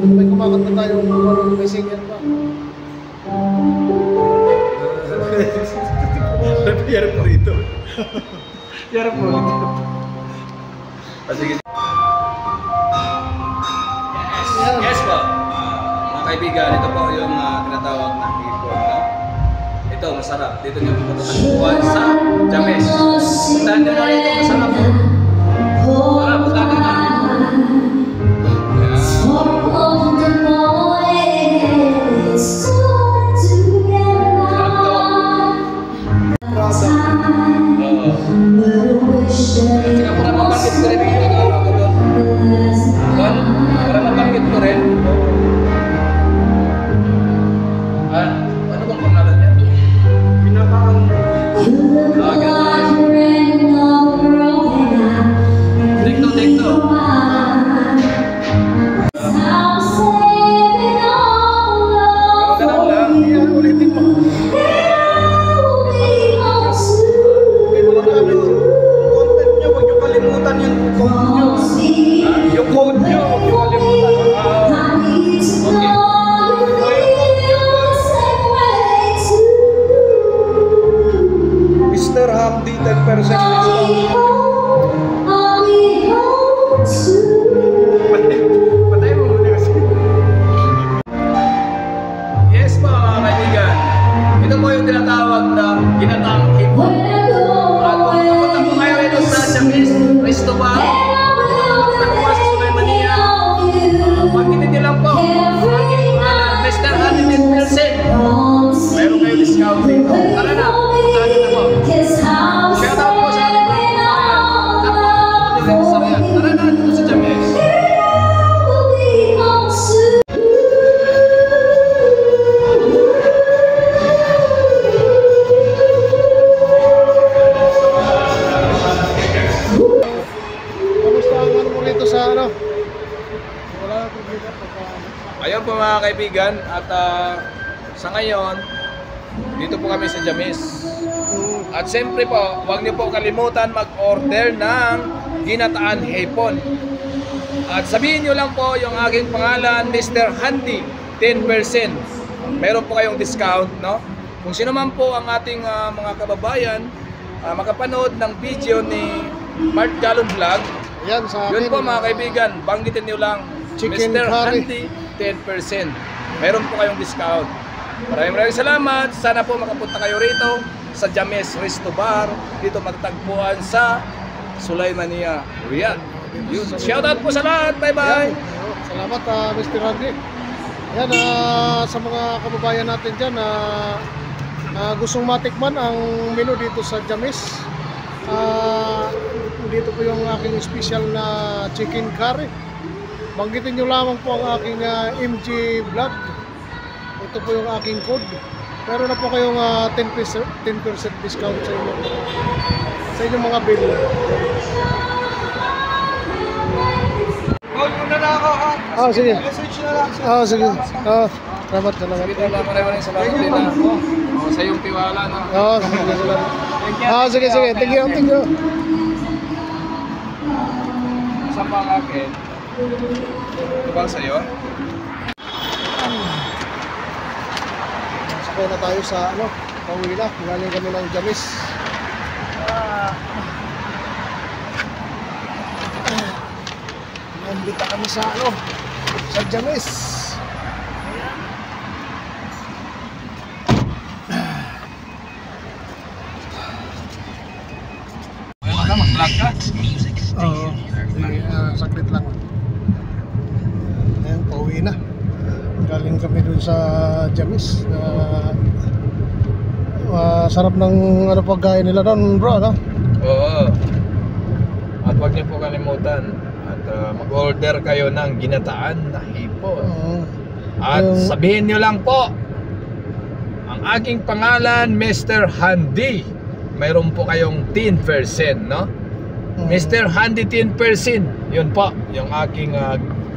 May kumakanta tayong may singer pa. Yara po rito. Yara po rito. Sige. Yes po. Mga kaibigan, ito po yung tinatawag na hipon. No? Ito, masarap. Dito niyo po matatagpuan sa James. Puntahan niyo na rito, masarap po. Tara, puntahan niyo na. Saka para mabanggit ko rin yung ano ko doon. Para mabanggit ko rin. Ano bang pangalan niya? Pinakaang Tekno. Ganun lang. Ulitin mo. Yung code nyo, huwag nyo kalimutan. Mr. Hamdi, 10% discount. Patay mo muna kasi. Yes po mga kaibigan. Ito po yung tinatawag na ginataang hipon. At kung napunta po kayo ito sa James Cristobal, pagkitin niyo lang po ang aking pangalan, Mr. Handy 10%. Meron kayo discount dito. Tara na, puntahan niyo na po. Shout out po sa ating mga kabayan. Tara na, dito sa James. Kamusta ang ano mo rito sa ano? Ayun po mga kaibigan, at sa ngayon, dito po kami sa James. At siyempre po, huwag niyo po kalimutan mag-order ng ginataan hipon. At sabihin niyo lang po yung aking pangalan, Mr. Handy, 10%. Meron po kayong discount, no? Kung sino man po ang ating mga kababayan, makapanood ng video ni Mark Galon Vlog, Yan sa akin. yun po mga kaibigan, banggitin niyo lang Chicken Mr. curry. Handy, 10%. Meron po kayong discount. Maraming salamat. Sana po makapunta kayo rito sa James Resto Bar. Dito matatagpuan sa Sulaymania, Riyadh. Yun. Shoutout po sa lahat. Bye-bye. Salamat Mr. Randy. Yan sa mga kababayan natin dyan gustong matikman ang menu dito sa James. Dito po yung aking special na chicken curry. Banggitin nyo lamang po ang aking MG Vlog. Ito po yung aking code. Meron na po kayong 10% discount sa inyong mga bill. Call muna na ako ha. Sige. Message na lang. Sige. Salamat. Maraming salamat din sa iyong tiwala na. Sige. Thank you. Sa mga akin. Ito ba sa'yo? Sakay na tayo sa pauwi na. Galing kami ng James. Nandito kami sa sa James. Mag-vlog ka? Oo. Saklit lang. Ayan, pauwi na. Galing kami dun sa James. Sarap ng pagkain nila doon, bro, no? Oo. At huwag niyo po kalimutan at mag-order kayo ng ginataan na hipon. At sabihin niyo lang po ang aking pangalan, Mr. Handy. Mayroon po kayong 10%, no? Mr. Handy 10%. Yun po, yung aking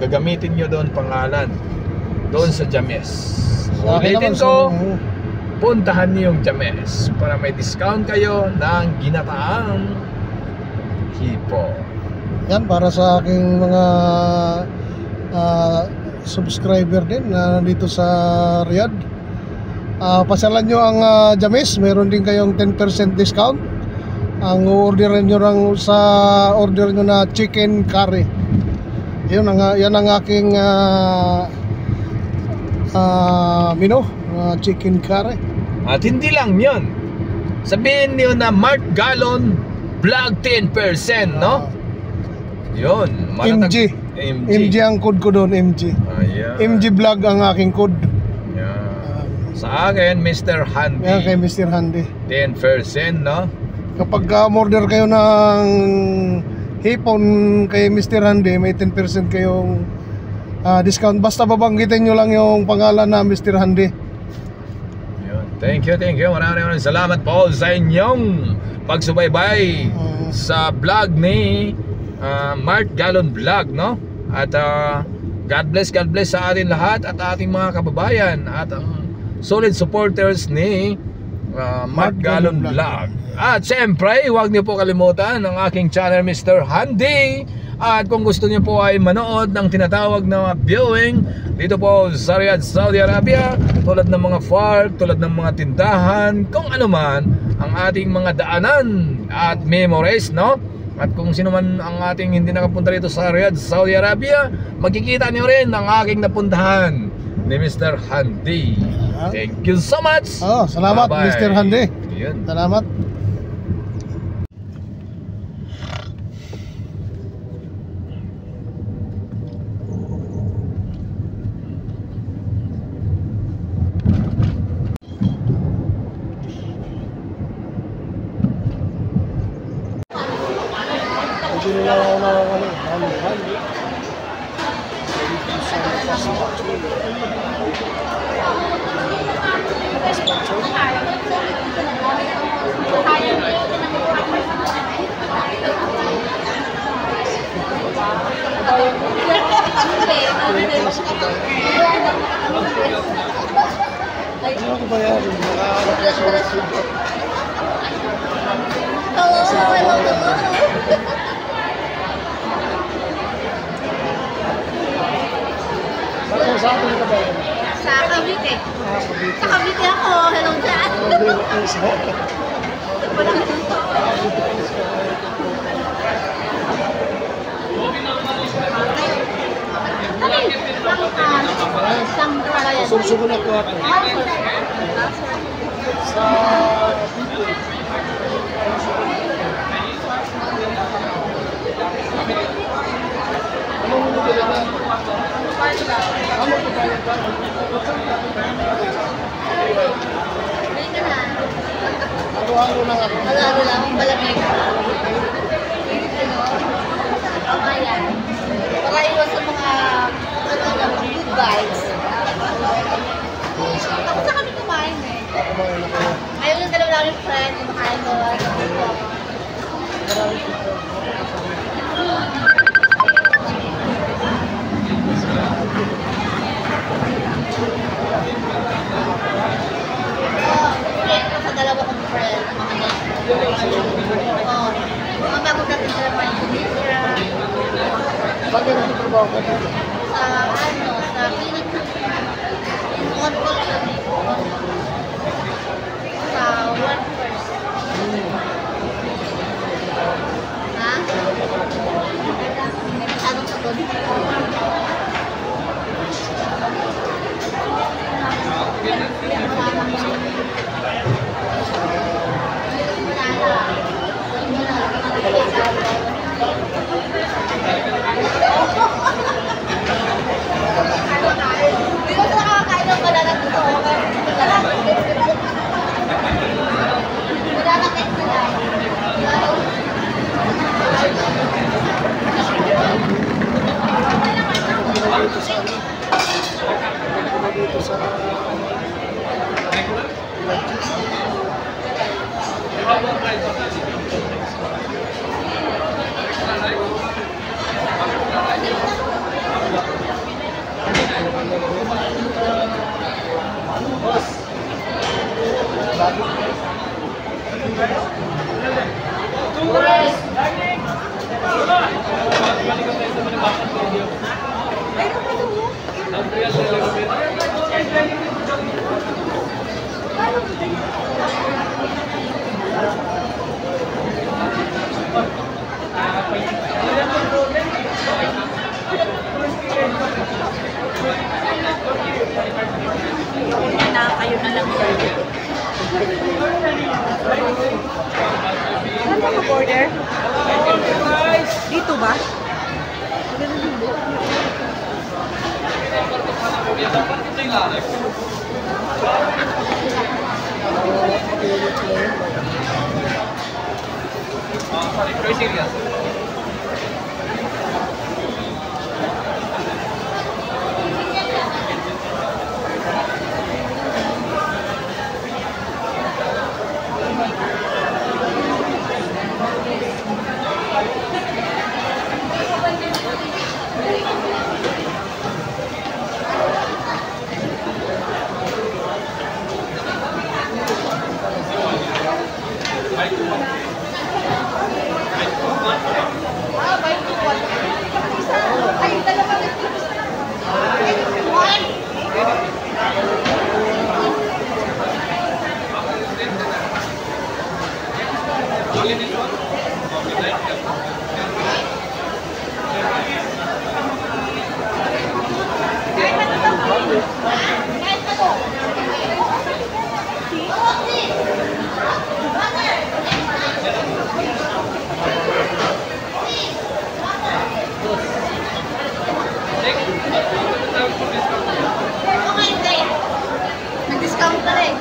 gagamitin nyo doon pangalan. Doon sa James. Ulitin ko, puntahan niyo yung James para may discount kayo ng ginataang hipo. Yan, para sa aking mga subscriber din na nandito sa Riyadh. Pasyalan nyo ang James, meron din kayong 10% discount. Ang orderin nyo lang sa order nyo na chicken curry. Yan ang aking menu, chicken curry. At hindi lang yun, sabihin niyo na Mark Gallon Vlog 10%, no? Yun, MG. MG ang code ko doon, MG. Ayan. MG Vlog ang aking code. Ayan. Sa akin, Mr. Handy. Yan kay Mr. Handy. 10%, no? Kapag order kayo ng hipon kay Mr. Handy, may 10% kayong discount. Basta babanggitin nyo lang yung pangalan na Mr. Handy. Yun. Thank you. Maraming salamat po sa inyong pagsubaybay sa vlog ni Mark Gallon Vlog, no? At God bless sa atin lahat at ating mga kababayan at solid supporters ni Mark Gallon Vlog. At siyempre, huwag niyo po kalimutan ang aking channel, Mr. Handy. At kung gusto niyo po ay manood ng tinatawag na viewing dito po sa Riyadh, Saudi Arabia, tulad ng mga farm, tulad ng mga tindahan, kung ano man ang ating mga daanan at memories, no? At kung sino man ang ating hindi nakapunta dito sa Riyadh, Saudi Arabia, makikita niyo rin ang aking napuntahan ni Mr. Handy. Thank you so much. Salamat. Bye-bye. Mr. Handy. Yun. Salamat. Sa Cavite. Sa Cavite ako. Hello dyan. Susuko na ko ako. Sa Halo-halo lang ako. Halo-halo lang. Malamig. Ayan. Para iwas sa mga good vibes. Ako sa kami kumain eh. Ayaw yung dalawa lang yung friend. Kumakain ko. Sa dalawa kong friend. Mga bago natin sila pa Indonesia. Bakit nagtatrabaho ka dito? Sa clinic. On call kami. Sa one person. Ha? Anong sagot? Hindi ko nakakain ng banana dito. order? Dito ba? Nag-discount ka rin.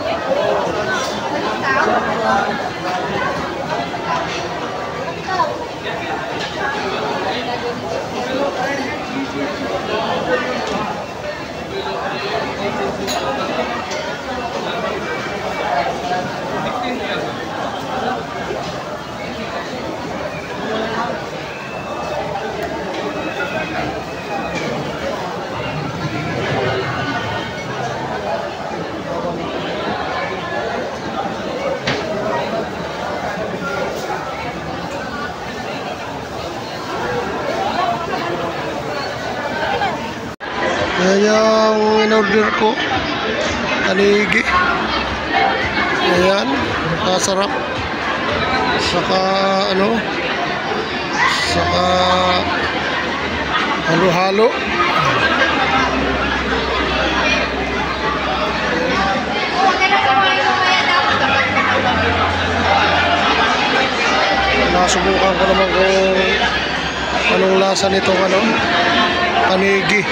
Yan yung in-order ko. Tanigi. Ayan. Kasarap. Saka ano. Saka halo-halo. Nasubukan ko naman kung anong lasa nitong ano. Tanigi.